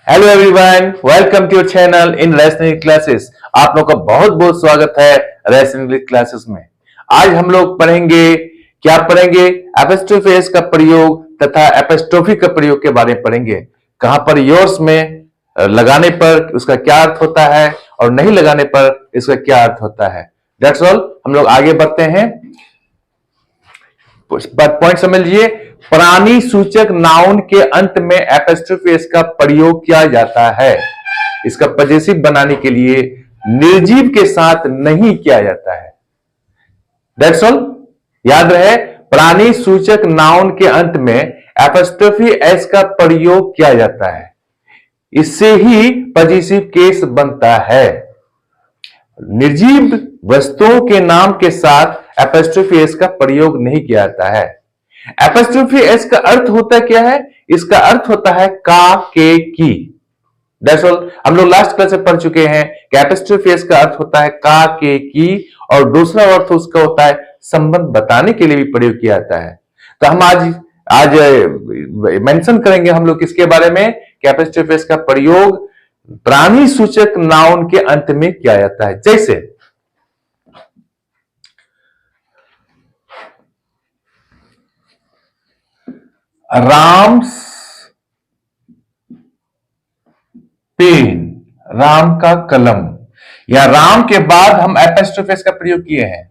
Hello everyone, welcome to your channel in rational classes. आप लोग का बहुत बहुत स्वागत है रेशनल क्लासेस में। आज हम लोग पढ़ेंगे एपोस्ट्रोफी एस का प्रयोग तथा एपोस्ट्रोफी का प्रयोग के बारे में पढ़ेंगे। कहां पर योर्स में लगाने पर उसका क्या अर्थ होता है और नहीं लगाने पर इसका क्या अर्थ होता है। That's all. हम लोग आगे बढ़ते हैं। पॉइंट समझ लीजिए। प्राणी सूचक नाउन के अंत में एपोस्ट्रोफी एस का प्रयोग किया जाता है। इसका पजेसिव बनाने के लिए निर्जीव के साथ नहीं किया जाता है। That's all. याद रहे, प्राणी सूचक नाउन के अंत में एपोस्ट्रोफी एस का प्रयोग किया जाता है। इससे ही पजेसिव केस बनता है। निर्जीव वस्तुओं के नाम के साथ एपोस्ट्रोफी एस का प्रयोग नहीं किया जाता है। एपोस्ट्रोफी एस का अर्थ होता क्या है? इसका अर्थ होता है का, के, की। That's all. हम लोग लास्ट क्लास में पढ़ चुके हैं कि एपोस्ट्रोफी एस का अर्थ होता है का, के, की, और दूसरा अर्थ उसका होता है संबंध बताने के लिए भी प्रयोग किया जाता है। तो हम आज मेंशन करेंगे हम लोग किसके बारे में कि एपोस्ट्रोफी एस का प्रयोग प्राणी सूचक नाउन के अंत में किया जाता है। जैसे राम्स पेन, राम का कलम, या राम के बाद हम एपोस्ट्रोफी एस का प्रयोग किए हैं।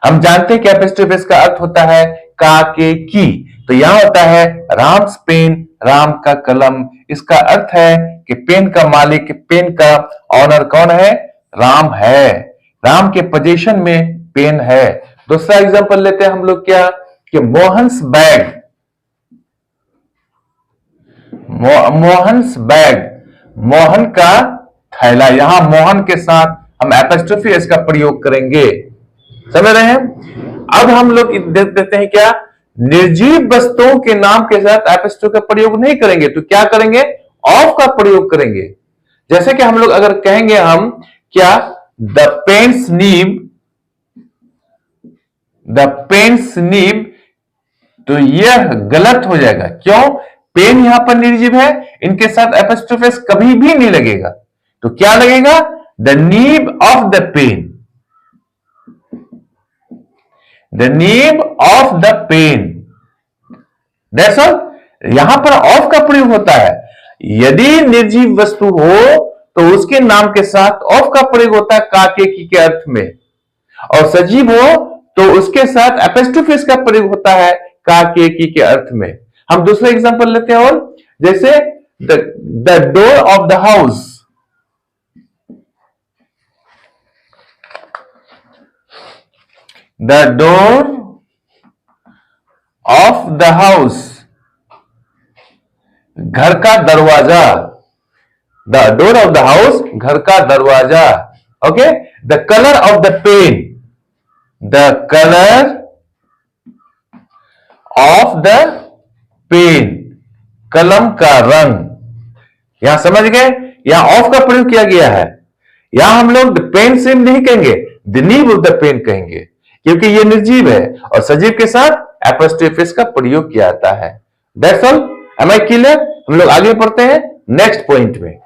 हम जानते हैं कि एपोस्ट्रोफी एस का अर्थ होता है का, के, की। तो यहां होता है राम्स पेन, राम का कलम। इसका अर्थ है कि पेन का मालिक, पेन का ऑनर कौन है? राम है। राम के पोजीशन में पेन है। दूसरा एग्जांपल लेते हैं हम लोग क्या कि मोहन्स बैग, मोहन्स बैग, मोहन का थैला। यहां मोहन के साथ हम एपोस्ट्रोफी एस का प्रयोग करेंगे। समझ रहे हैं? अब हम लोग देख देते हैं क्या निर्जीव वस्तुओं के नाम के साथ एपोस्ट्रोफी का प्रयोग नहीं करेंगे। तो क्या करेंगे? ऑफ का प्रयोग करेंगे। जैसे कि हम लोग अगर कहेंगे हम क्या the pen's nib, the pen's nib, तो यह गलत हो जाएगा। क्यों? पेन यहां पर निर्जीव है, इनके साथ एपोस्ट्रोफी एस कभी भी नहीं लगेगा। तो क्या लगेगा? The nib of the pen, the nib of the pen. That's all. यहां पर ऑफ का प्रयोग होता है। यदि निर्जीव वस्तु हो तो उसके नाम के साथ ऑफ का प्रयोग होता है का, के अर्थ में, और सजीव हो तो उसके साथ एपोस्ट्रोफी एस का प्रयोग होता है का, के अर्थ में। हम दूसरा एग्जांपल लेते हैं और जैसे the door of the house, the door of the house, घर का दरवाजा, the door of the house, घर का दरवाजा। Okay. The colour of the pen, the colour of the pen, कलम का रंग। यहां समझ गए? यहां ऑफ का प्रयोग किया गया है। यहां हम लोग पेन से नहीं कहेंगे, the nib of the pen कहेंगे, क्योंकि यह निर्जीव है और सजीव के साथ एपोस्ट्रोफी एस का प्रयोग किया जाता है। That's all. Am I clear? हम लोग आगे बढ़ते हैं नेक्स्ट पॉइंट में।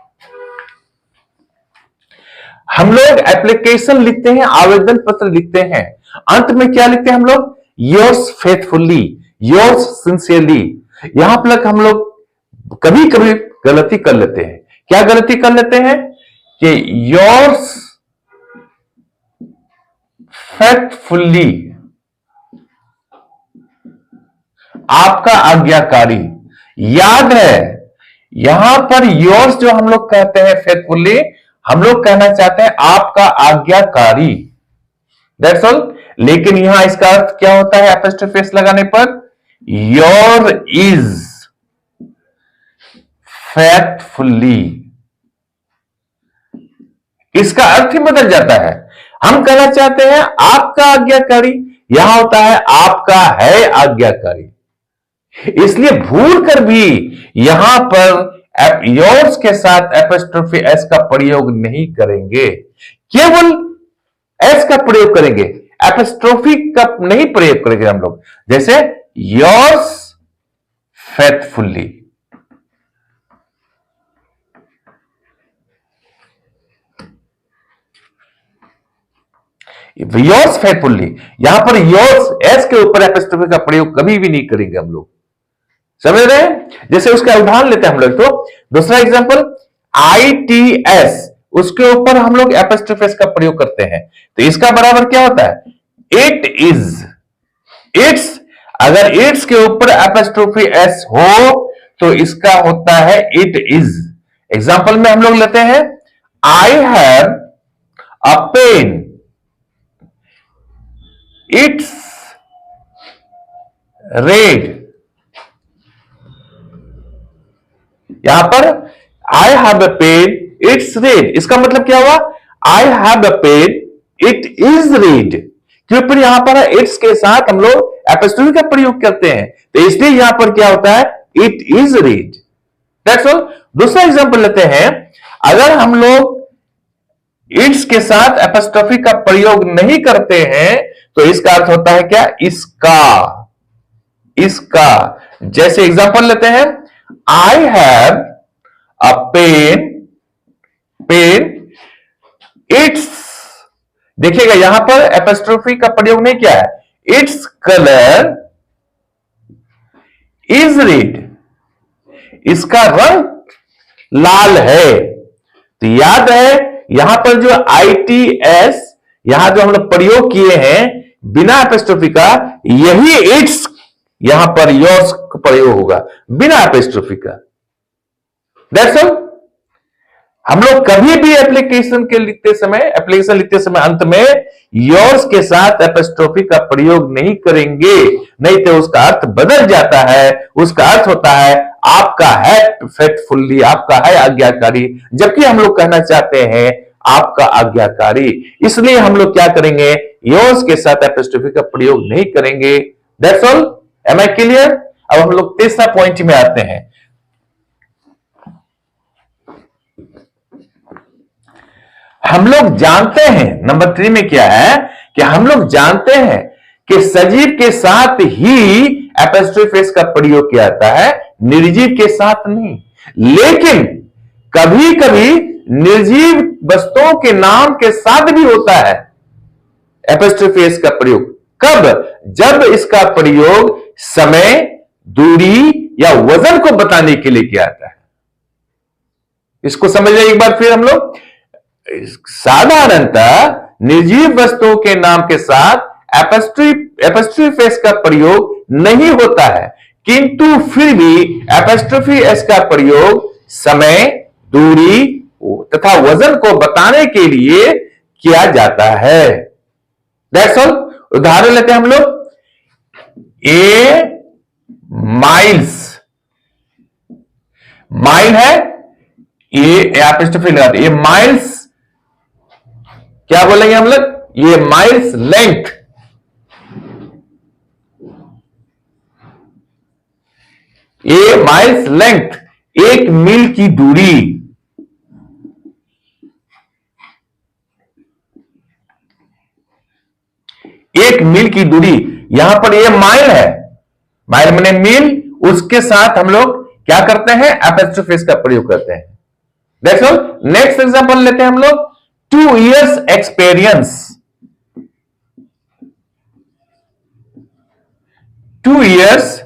हम लोग एप्लीकेशन लिखते हैं, आवेदन पत्र लिखते हैं, अंत में क्या लिखते हैं हम लोग? Yours faithfully, yours sincerely. यहां पर हम लोग कभी कभी गलती कर लेते हैं। क्या गलती कर लेते हैं कि योर्स फेथफुली, आपका आज्ञाकारी। याद है, यहां पर योर्स जो हम लोग कहते हैं फेथफुली, हम लोग कहना चाहते हैं आपका आज्ञाकारी। That's all. लेकिन यहां इसका अर्थ क्या होता है एपोस्ट्रोफी एस लगाने पर? Your is faithfully. इसका अर्थ ही बदल जाता है। हम कहना चाहते हैं आपका आज्ञाकारी, यहां होता है आपका है आज्ञाकारी। इसलिए भूल कर भी यहां पर योर्स के साथ एपोस्ट्रोफी एस का प्रयोग नहीं करेंगे, केवल एस का प्रयोग करेंगे, एपोस्ट्रोफी का नहीं प्रयोग करेंगे हम लोग। जैसे योर्स फेथफुली, योर्स फेथफुल्ली, यहां पर योर्स एस के ऊपर एपोस्ट्रोफी का प्रयोग कभी भी नहीं करेंगे हम लोग, समझ रहे हैं। जैसे उसका उदाहरण लेते हैं हम लोग, तो दूसरा एग्जांपल ITS, उसके ऊपर हम लोग एपोस्ट्रोफी एस का प्रयोग करते हैं, तो इसका बराबर क्या होता है, इट इज, इट्स। अगर इट्स के ऊपर एपोस्ट्रोफी एस हो तो इसका होता है इट इज। एग्जांपल में हम लोग लेते हैं, I have a pen, it's red. यहां पर I have a pen, it's red, इसका मतलब क्या हुआ, I have a pen, it is red. क्योंकि यहां पर इट्स के साथ हम लोग एपोस्ट्रोफी का प्रयोग करते हैं, तो इसलिए यहां पर क्या होता है, it is red. That's all. दूसरा एग्जांपल लेते हैं, अगर हम लोग इट्स के साथ एपोस्ट्रोफी का प्रयोग नहीं करते हैं तो इसका अर्थ होता है क्या, इसका, इसका। जैसे एग्जांपल लेते हैं, I have a pen, pen, it's, देखिएगा यहां पर एपोस्ट्रोफी का प्रयोग नहीं किया है, इट्स कलर इज रेड, इसका रंग लाल है। तो याद है यहां पर जो ITS यहां जो हम लोग प्रयोग किए हैं बिना एपोस्ट्रोफी का, यही इट्स यहां पर योर्स का प्रयोग होगा बिना एपोस्ट्रोफी का। That's all. हम लोग कभी भी एप्लीकेशन लिखते समय अंत में योर्स के साथ एपोस्ट्रोफी का प्रयोग नहीं करेंगे, नहीं तो उसका अर्थ बदल जाता है। उसका अर्थ होता है आपका है फेथफुल्ली, आपका है आज्ञाकारी, जबकि हम लोग कहना चाहते हैं आपका आज्ञाकारी। इसलिए हम लोग क्या करेंगे, योर्स के साथ एपोस्ट्रोफी का प्रयोग नहीं करेंगे। That's all. Am I clear. अब हम लोग तीसरा पॉइंट में आते हैं। हम लोग जानते हैं, नंबर 3 में क्या है कि हम लोग जानते हैं कि सजीव के साथ ही एपोस्ट्रोफी एस का प्रयोग किया जाता है, निर्जीव के साथ नहीं। लेकिन कभी कभी निर्जीव वस्तुओं के नाम के साथ भी होता है एपोस्ट्रोफी एस का प्रयोग। कब, जब इसका प्रयोग समय, दूरी या वजन को बताने के लिए किया जाता है। इसको समझिए एक बार फिर हम लोग। साधारणतः निर्जीव वस्तुओं के नाम के साथ एपोस्ट्रोफी एस का प्रयोग नहीं होता है, किंतु फिर भी एपोस्ट्रोफी एस का प्रयोग समय, दूरी तथा वजन को बताने के लिए किया जाता है। That's all. उदाहरण लेते हैं हम लोग, ए माइल्स, माइल है, ये एपोस्ट्रोफी लगाते, ये माइल्स, क्या बोलेंगे हम लोग, ये माइल्स लेंथ, ये माइल्स लेंथ, 1 मील की दूरी। एक मील की दूरी, यहां पर ये माइल है, माइल माने मील, उसके साथ हम लोग क्या करते हैं, एपोस्ट्रोफी एस का प्रयोग करते हैं। That's all. नेक्स्ट एग्जांपल लेते हैं हम लोग, 2 years एक्सपीरियंस, 2 years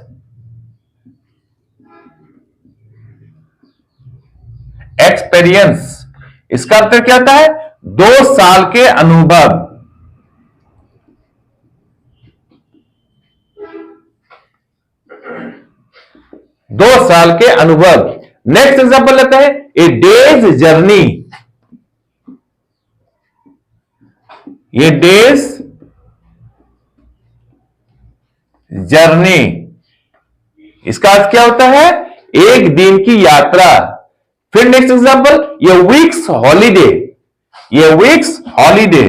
एक्सपीरियंस, इसका अर्थ क्या होता है, 2 साल के अनुभव। दो साल के अनुभव। नेक्स्ट एग्जांपल लेते हैं, ए डेज जर्नी, ये डेज जर्नी, इसका अर्थ क्या होता है, 1 दिन की यात्रा। फिर नेक्स्ट एग्जांपल, ये वीक्स हॉलीडे, ये वीक्स हॉलीडे,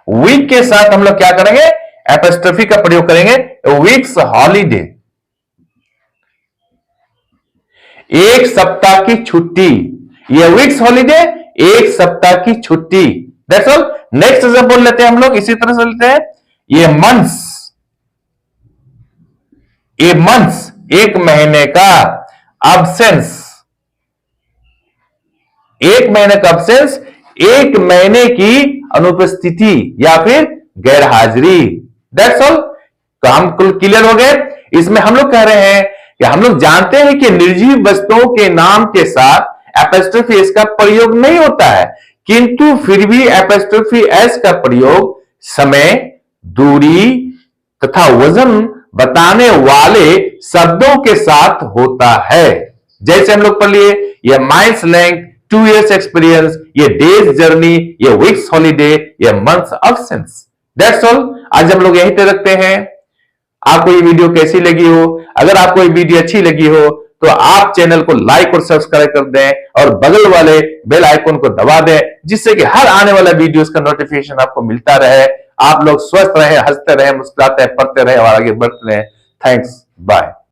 वीक के साथ हम लोग क्या करेंगे, एपोस्ट्रोफी का प्रयोग करेंगे, वीक्स हॉलीडे। 1 सप्ताह की छुट्टी, ये वीक्स हॉलीडे, 1 सप्ताह की छुट्टी। That's all. नेक्स्ट एग्जांपल लेते हैं हम लोग, इसी तरह से लेते हैं, ये मंथ्स, ये मंथ्स, 1 महीने का अब्सेंस, 1 महीने का अब्सेंस, 1 महीने की अनुपस्थिति या फिर गैर हाजिरी। That's all. तो हम क्लियर हो गए। इसमें हम लोग कह रहे हैं कि हम लोग जानते हैं कि निर्जीव वस्तुओं के नाम के साथ एपोस्ट्रोफी एस का प्रयोग नहीं होता है, किंतु फिर भी एपोस्ट्रोफी एस का प्रयोग समय, दूरी तथा वजन बताने वाले शब्दों के साथ होता है। जैसे हम लोग पढ़ लिए ये माइल्स लेंथ, 2 years एक्सपीरियंस, ये डेज जर्नी, ये वीक्स हॉलीडे, ये मंथ्स अब्सेंस। That's all. आज हम लोग यहीं पे रखते हैं। आपको ये वीडियो कैसी लगी हो? अगर आपको ये वीडियो अच्छी लगी हो तो आप चैनल को लाइक और सब्सक्राइब कर दें और बगल वाले बेल आइकन को दबा दें, जिससे कि हर आने वाला वीडियोस का नोटिफिकेशन आपको मिलता रहे। आप लोग स्वस्थ रहे, हंसते रहे, मुस्कुराते रहे, पढ़ते रहे और आगे बढ़ते रहे। Thanks, bye.